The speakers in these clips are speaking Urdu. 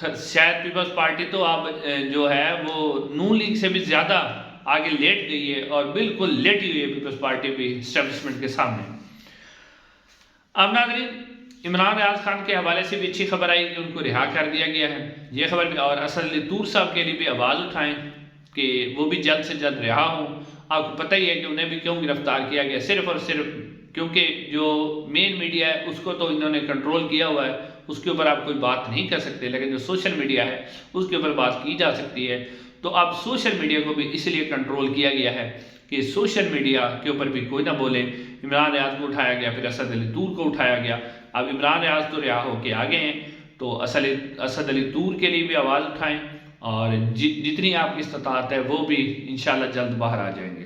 شاید پیپلز پارٹی تو اب جو ہے وہ نون لیگ سے بھی زیادہ آگے لیٹ گئی ہے اور بالکل لیٹی ہوئی ہے پیپلز پارٹی بھی اسٹیبلشمنٹ کے سامنے۔ اب ناظرین، عمران ریاض خان کے حوالے سے بھی اچھی خبر آئی کہ ان کو رہا کر دیا گیا ہے، یہ خبر بھی، اور اسد علی طور صاحب کے لیے بھی آواز اٹھائیں کہ وہ بھی جلد سے جلد رہا ہوں۔ آپ کو پتہ ہی ہے کہ انہیں بھی کیوں گرفتار کیا گیا، صرف اور صرف کیونکہ جو مین میڈیا ہے اس کو تو انہوں نے کنٹرول کیا ہوا ہے، اس کے اوپر آپ کوئی بات نہیں کر سکتے، لیکن جو سوشل میڈیا ہے اس کے اوپر بات کی جا سکتی ہے۔ تو اب سوشل میڈیا کو بھی اس لیے کنٹرول کیا گیا ہے کہ سوشل میڈیا کے اوپر بھی کوئی نہ بولے۔ عمران ریاض کو اٹھایا گیا، پھر اسد علی طور کو اٹھایا گیا، اب عمران ریاض تو رہا ہو کے آگے ہیں، تو اسد علی طور کے لیے بھی آواز اٹھائیں اور جتنی آپ کی استطاعت ہے وہ بھی انشاءاللہ جلد باہر آ جائیں گے۔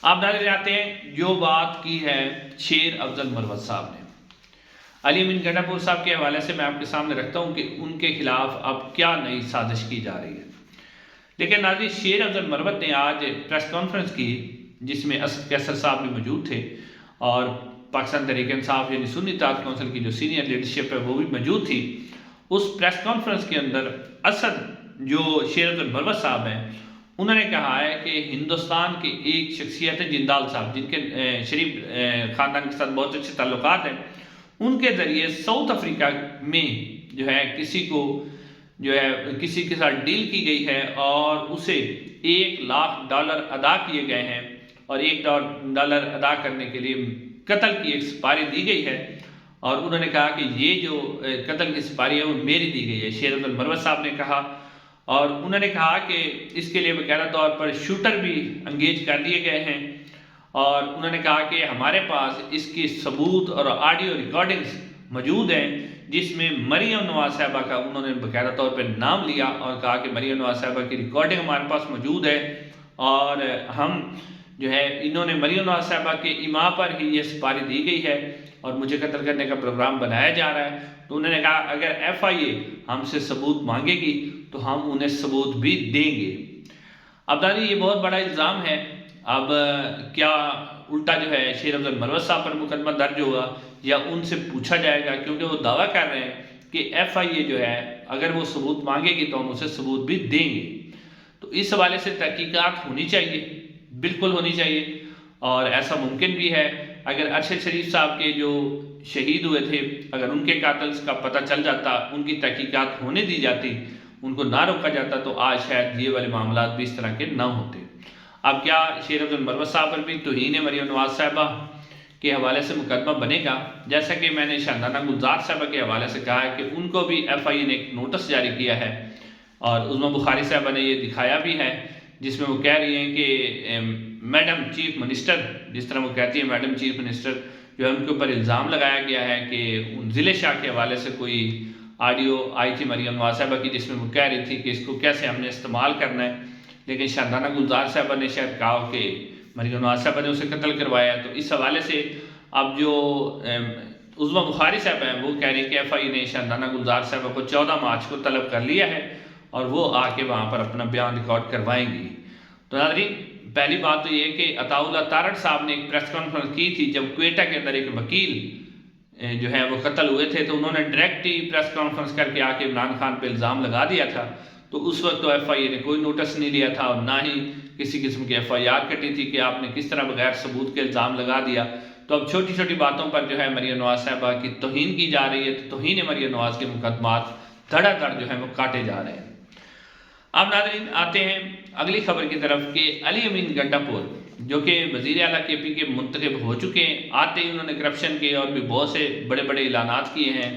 آپ ناظرین آتے ہیں جو بات کی ہے شیر افضل مروت صاحب نے، علی امین گنڈا پور صاحب کے حوالے سے میں آپ کے سامنے رکھتا ہوں کہ ان کے خلاف اب کیا نئی سازش کی جا رہی ہے۔ لیکن ناظرین، شیر افضل مروت نے آج پریس کانفرنس کی جس میں اسد کیسر صاحب بھی موجود تھے اور پاکستان تحریک انصاف یعنی سنی اتحاد کونسل کی جو سینئر لیڈرشپ ہے وہ بھی موجود تھی۔ اس پریس کانفرنس کے اندر اسد جو شیر افضل مروت صاحب ہیں انہوں نے کہا ہے کہ ہندوستان کے ایک شخصیت ہے جندال صاحب، جن کے شریف خاندان کے ساتھ بہت اچھے تعلقات ہیں، ان کے ذریعے ساؤتھ افریقہ میں جو ہے کسی کے ساتھ ڈیل کی گئی ہے اور اسے $1,00,000 ادا کیے گئے ہیں اور $1 ادا کرنے کے لیے قتل کی ایک سپاری دی گئی ہے، اور انہوں نے کہا کہ یہ جو قتل کی سپاری ہے وہ میری دی گئی ہے، شیر افضل مروت صاحب نے کہا، اور انہوں نے کہا کہ اس کے لیے باقاعدہ طور پر شوٹر بھی انگیج کر لیے گئے ہیں، اور انہوں نے کہا کہ ہمارے پاس اس کی ثبوت اور آڈیو ریکارڈنگز موجود ہیں جس میں مریم نواز صاحبہ کا انہوں نے باقاعدہ طور پہ نام لیا اور کہا کہ مریم نواز صاحبہ کی ریکارڈنگ ہمارے پاس موجود ہے، اور ہم جو ہے انہوں نے مریم نواز صاحبہ کے ایما پر ہی یہ سپاری دی گئی ہے اور مجھے قتل کرنے کا پروگرام بنایا جا رہا ہے۔ تو انہوں نے کہا اگر FIA ہم سے ثبوت مانگے گی تو ہم انہیں ثبوت بھی دیں گے۔ اب داری یہ بہت بڑا الزام ہے، اب کیا الٹا جو ہے شیر افضل مروت صاحب پر مقدمہ درج ہوگا یا ان سے پوچھا جائے گا، کیونکہ وہ دعویٰ کر رہے ہیں کہ FIA جو ہے اگر وہ ثبوت مانگے گی تو ہم اسے ثبوت بھی دیں گے۔ تو اس حوالے سے تحقیقات ہونی چاہیے، بالکل ہونی چاہیے، اور ایسا ممکن بھی ہے اگر ارشد شریف صاحب کے جو شہید ہوئے تھے اگر ان کے قاتلز کا پتہ چل جاتا، ان کی تحقیقات ہونے دی جاتی، ان کو نہ روکا جاتا، تو آج شاید یہ والے معاملات بھی اس طرح کے نہ ہوتے۔ اب کیا شیر افضل مروت صاحب پر بھی توہین مریم نواز صاحبہ کے حوالے سے مقدمہ بنے گا؟ جیسا کہ میں نے شاندانہ گلزار صاحبہ کے حوالے سے کہا ہے کہ ان کو بھی FIA نے ایک نوٹس جاری کیا ہے، اور عظمیٰ بخاری صاحبہ نے یہ دکھایا بھی ہے جس میں وہ کہہ رہی ہیں کہ میڈم چیف منسٹر، جس طرح وہ کہتی ہیں میڈم چیف منسٹر، جو ہے ان کے اوپر الزام لگایا گیا ہے کہ ضلع شاہ کے حوالے سے کوئی آڈیو آئی تھی مریم نواز صاحبہ کی جس میں وہ کہہ رہی تھی کہ اس کو کیسے ہم نے استعمال کرنا ہے، لیکن شاندانہ گلزار صاحبہ نے شاید کہا کہ مریم نواز صاحبہ نے اسے قتل کروایا۔ تو اس حوالے سے اب جو عظمیٰ بخاری صاحبہ ہیں وہ کہہ رہے ہیں کہ FIA نے شاندانہ گلزار صاحبہ کو 14 مارچ کو طلب کر لیا ہے اور وہ آ کے وہاں پر اپنا بیان ریکارڈ کروائیں گی۔ تو ناظرین، پہلی بات تو یہ کہ عطاء اللہ تارڑ صاحب نے ایک پریس کانفرنس کی تھی جب کوئٹہ کے اندر ایک وکیل جو ہے وہ قتل ہوئے تھے، تو انہوں نے ڈائریکٹ ہی پریس کانفرنس کر کے آ کے عمران خان پہ الزام لگا دیا تھا۔ تو اس وقت تو FIA نے کوئی نوٹس نہیں لیا تھا اور نہ ہی کسی قسم کی FIR کٹی تھی کہ آپ نے کس طرح بغیر ثبوت کے الزام لگا دیا۔ تو اب چھوٹی چھوٹی باتوں پر جو ہے مریم نواز صاحبہ کی توہین کی جا رہی ہے، تو توہین مریم نواز کے مقدمات دھڑا دھڑ جو ہے وہ کاٹے جا رہے ہیں۔ اب ناظرین آتے ہیں اگلی خبر کی طرف کہ علی امین گنڈا پور جو کہ وزیر اعلیٰ KP کے منتخب ہو چکے ہیں، آتے ہی انہوں نے کرپشن کے اور بھی بہت سے بڑے بڑے اعلانات کیے ہیں،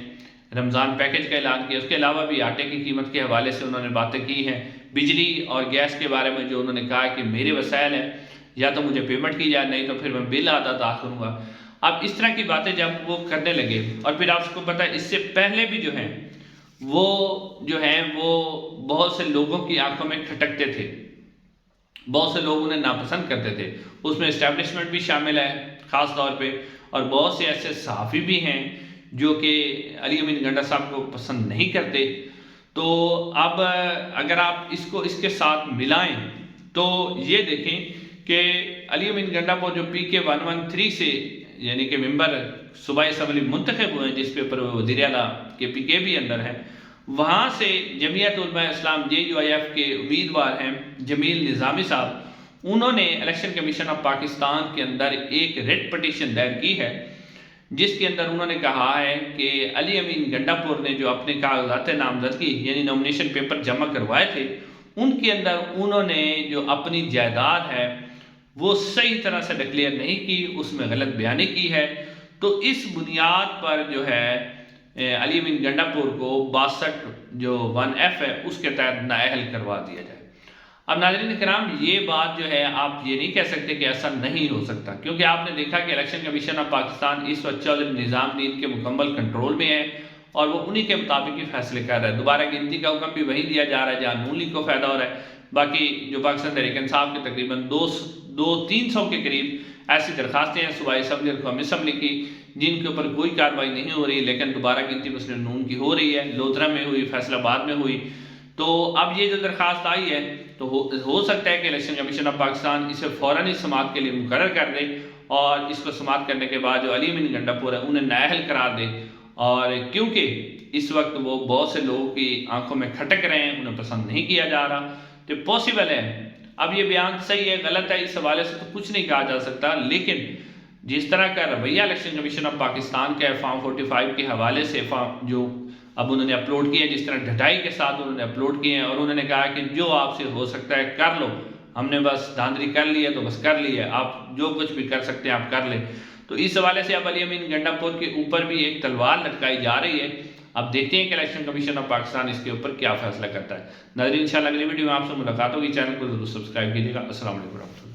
رمضان پیکج کا اعلان کیا، اس کے علاوہ بھی آٹے کی قیمت کے حوالے سے انہوں نے باتیں کی ہیں، بجلی اور گیس کے بارے میں جو انہوں نے کہا کہ میرے وسائل ہیں، یا تو مجھے پیمنٹ کی جائے نہیں تو پھر میں بل ادا کروں گا۔ اب اس طرح کی باتیں جب وہ کرنے لگے، اور پھر آپ کو پتہ ہے اس سے پہلے بھی جو ہیں وہ بہت سے لوگوں کی آنکھوں میں کھٹکتے تھے، بہت سے لوگ انہیں ناپسند کرتے تھے، اس میں اسٹیبلشمنٹ بھی شامل ہے خاص طور پہ، اور بہت سے ایسے صحافی بھی ہیں جو کہ علی امین گنڈا صاحب کو پسند نہیں کرتے۔ تو اب اگر آپ اس کو اس کے ساتھ ملائیں تو یہ دیکھیں کہ علی امین گنڈا پور جو PK 113 سے یعنی کہ ممبر صوبائی اسمبلی منتخب ہوئے ہیں، جس پہ پر وزیر اعلیٰ KP کے بھی اندر ہے، وہاں سے جمعیت علماء اسلام JUIF کے امیدوار ہیں جمیل نظامی صاحب، انہوں نے الیکشن کمیشن آف پاکستان کے اندر ایک ریٹ پٹیشن دائر کی ہے، جس کے اندر انہوں نے کہا ہے کہ علی امین گنڈا پور نے جو اپنے کاغذات نامزدگی یعنی نومینیشن پیپر جمع کروائے تھے، ان کے اندر انہوں نے جو اپنی جائیداد ہے وہ صحیح طرح سے ڈکلیئر نہیں کی، اس میں غلط بیانی کی ہے، تو اس بنیاد پر جو ہے علی امین گنڈا پور کو 62 جو 1F ہے اس کے تحت نااہل کروا دیا جائے۔ اب ناظرین کرام، یہ بات جو ہے آپ یہ نہیں کہہ سکتے کہ ایسا نہیں ہو سکتا، کیونکہ آپ نے دیکھا کہ الیکشن کمیشن آف پاکستان اس وقت چودھری نظام الدین کے مکمل کنٹرول میں ہے اور وہ انہی کے مطابق ہی فیصلے کر رہا ہے۔ دوبارہ گنتی کا حکم بھی وہی دیا جا رہا ہے جہاں نون لیگ کو فائدہ ہو رہا ہے۔ باقی جو پاکستان تحریک انصاف کے تقریباً 200-300 کے قریب ایسی درخواستیں ہیں صوبائی اسمبلی اور قومی اسمبلی کی، جن کے اوپر کوئی کارروائی نہیں ہو رہی، لیکن دوبارہ گنتی مسلم نون کی ہو رہی ہے، لودھرا میں ہوئی، فیصل آباد میں ہوئی۔ تو اب یہ جو درخواست آئی ہے تو ہو سکتا ہے کہ الیکشن کمیشن آف پاکستان اسے فوراً سماعت کے لیے مقرر کر دے اور اس کو سماعت کرنے کے بعد جو علی امین گنڈا پور ہے انہیں نااہل قرار دے، اور کیونکہ اس وقت وہ بہت سے لوگوں کی آنکھوں میں کھٹک رہے ہیں، انہیں پسند نہیں کیا جا رہا، تو پاسبل ہے۔ اب یہ بیان صحیح ہے غلط ہے اس حوالے سے تو کچھ نہیں کہا جا سکتا، لیکن جس طرح کا رویہ الیکشن کمیشن آف پاکستان کا فارم 45 کے حوالے سے جو اب انہوں نے اپلوڈ کیا ہے، جس طرح ڈھٹائی کے ساتھ انہوں نے اپلوڈ کیے ہیں اور انہوں نے کہا کہ جو آپ سے ہو سکتا ہے کر لو، ہم نے بس دھاندلی کر لی ہے تو بس کر لی ہے، آپ جو کچھ بھی کر سکتے ہیں آپ کر لیں، تو اس حوالے سے اب علی امین گنڈا پور کے اوپر بھی ایک تلوار لٹکائی جا رہی ہے۔ اب دیکھتے ہیں کہ الیکشن کمیشن آف پاکستان اس کے اوپر کیا فیصلہ کرتا ہے۔ ناظرین انشاءاللہ اگلی ویڈیو میں آپ سے ملاقات ہوگی، چینل کو ضرور سبسکرائب کیجیے گا۔ السلام علیکم۔